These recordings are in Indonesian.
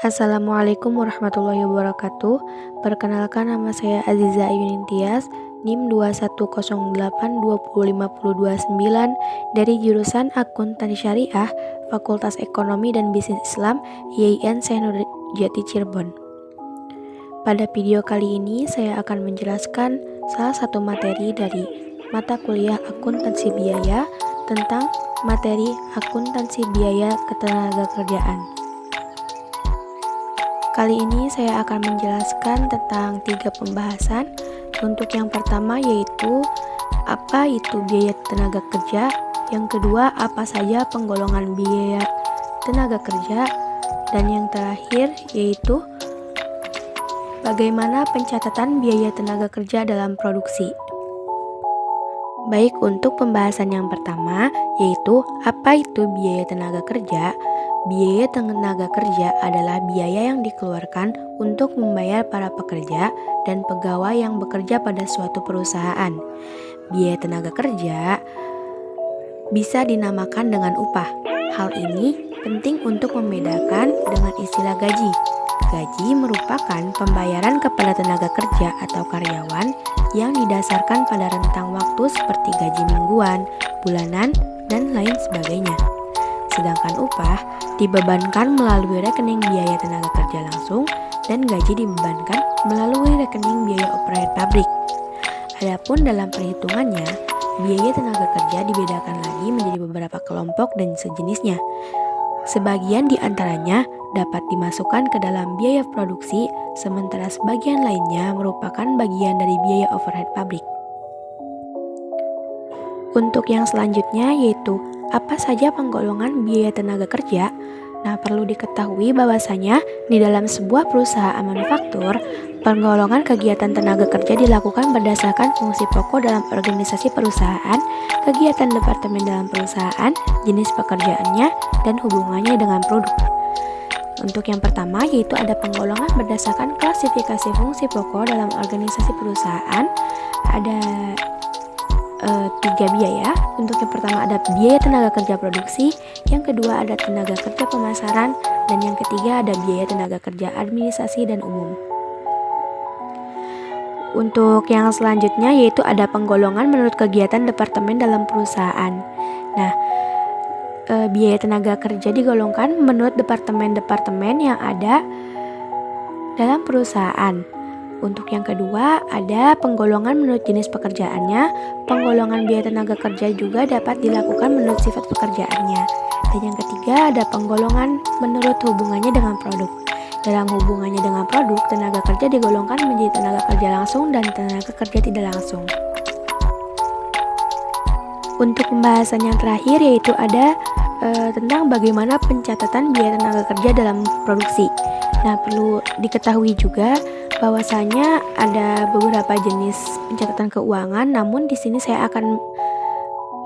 Assalamualaikum warahmatullahi wabarakatuh. Perkenalkan, nama saya Aziza Yunintias, NIM 2108205029 dari jurusan Akuntansi Syariah, Fakultas Ekonomi dan Bisnis Islam, IAIN Syekh Nurjati Cirebon. Pada video kali ini saya akan menjelaskan salah satu materi dari mata kuliah akuntansi biaya tentang materi akuntansi biaya ketenagakerjaan. Kali ini saya akan menjelaskan tentang 3 pembahasan. Untuk yang pertama yaitu apa itu biaya tenaga kerja, yang kedua apa saja penggolongan biaya tenaga kerja, dan yang terakhir yaitu bagaimana pencatatan biaya tenaga kerja dalam produksi. Baik, untuk pembahasan yang pertama yaitu apa itu biaya tenaga kerja. Biaya tenaga kerja adalah biaya yang dikeluarkan untuk membayar para pekerja dan pegawai yang bekerja pada suatu perusahaan. Biaya tenaga kerja bisa dinamakan dengan upah. Hal ini penting untuk membedakan dengan istilah gaji. Gaji merupakan pembayaran kepada tenaga kerja atau karyawan yang didasarkan pada rentang waktu seperti gaji mingguan, bulanan, dan lain sebagainya. Sedangkan upah dibebankan melalui rekening biaya tenaga kerja langsung dan gaji dibebankan melalui rekening biaya overhead pabrik. Adapun dalam perhitungannya, biaya tenaga kerja dibedakan lagi menjadi beberapa kelompok dan sejenisnya. Sebagian di antaranya dapat dimasukkan ke dalam biaya produksi, sementara sebagian lainnya merupakan bagian dari biaya overhead pabrik. Untuk yang selanjutnya yaitu apa saja penggolongan biaya tenaga kerja. Nah, perlu diketahui bahwasanya di dalam sebuah perusahaan manufaktur, penggolongan kegiatan tenaga kerja dilakukan berdasarkan fungsi pokok dalam organisasi perusahaan, kegiatan departemen dalam perusahaan, jenis pekerjaannya, dan hubungannya dengan produk. Untuk yang pertama yaitu ada penggolongan berdasarkan klasifikasi fungsi pokok dalam organisasi perusahaan. Ada 3 biaya. Untuk yang pertama ada biaya tenaga kerja produksi, yang kedua ada tenaga kerja pemasaran, dan yang ketiga ada biaya tenaga kerja administrasi dan umum. Untuk yang selanjutnya yaitu ada penggolongan menurut kegiatan departemen dalam perusahaan. Nah, biaya tenaga kerja digolongkan menurut departemen-departemen yang ada dalam perusahaan. Untuk yang kedua ada penggolongan menurut jenis pekerjaannya. Penggolongan biaya tenaga kerja juga dapat dilakukan menurut sifat pekerjaannya. Dan yang ketiga ada penggolongan menurut hubungannya dengan produk. Dalam hubungannya dengan produk, tenaga kerja digolongkan menjadi tenaga kerja langsung dan tenaga kerja tidak langsung. Untuk pembahasan yang terakhir yaitu ada tentang bagaimana pencatatan biaya tenaga kerja dalam produksi. Nah, perlu diketahui juga bahwasanya ada beberapa jenis pencatatan keuangan, namun di sini saya akan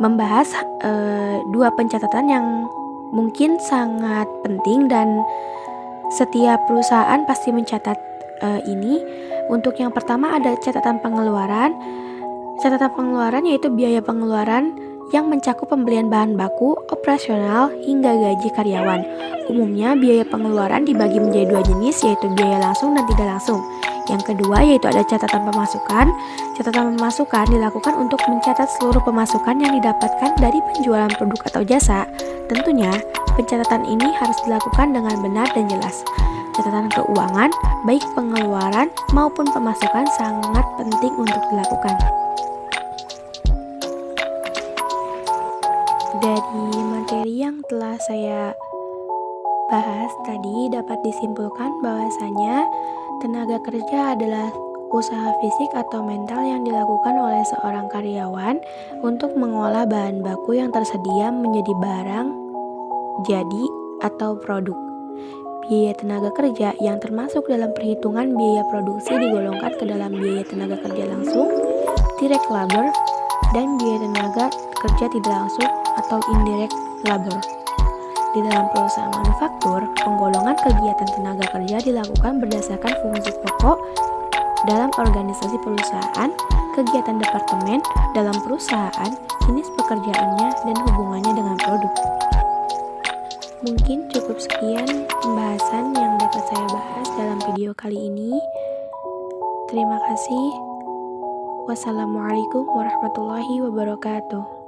membahas 2 pencatatan yang mungkin sangat penting dan setiap perusahaan pasti mencatat ini. Untuk yang pertama ada catatan pengeluaran. Catatan pengeluaran yaitu biaya pengeluaran yang mencakup pembelian bahan baku, operasional, hingga gaji karyawan. Umumnya biaya pengeluaran dibagi menjadi 2 jenis yaitu biaya langsung dan tidak langsung. Yang kedua yaitu ada catatan pemasukan. Catatan pemasukan dilakukan untuk mencatat seluruh pemasukan yang didapatkan dari penjualan produk atau jasa. Tentunya pencatatan ini harus dilakukan dengan benar dan jelas. Catatan keuangan, baik pengeluaran maupun pemasukan sangat penting untuk dilakukan. Dari materi yang telah saya bahas tadi dapat disimpulkan bahwasanya tenaga kerja adalah usaha fisik atau mental yang dilakukan oleh seorang karyawan untuk mengolah bahan baku yang tersedia menjadi barang jadi atau produk. Biaya tenaga kerja yang termasuk dalam perhitungan biaya produksi digolongkan ke dalam biaya tenaga kerja langsung, direct labor, dan biaya tenaga kerja tidak langsung atau indirect labor. Di dalam perusahaan manufaktur, penggolongan kegiatan tenaga kerja dilakukan berdasarkan fungsi pokok dalam organisasi perusahaan, kegiatan departemen dalam perusahaan, jenis pekerjaannya, dan hubungannya dengan produk. Mungkin cukup sekian pembahasan yang dapat saya video kali ini. Terima kasih. Wassalamualaikum warahmatullahi wabarakatuh.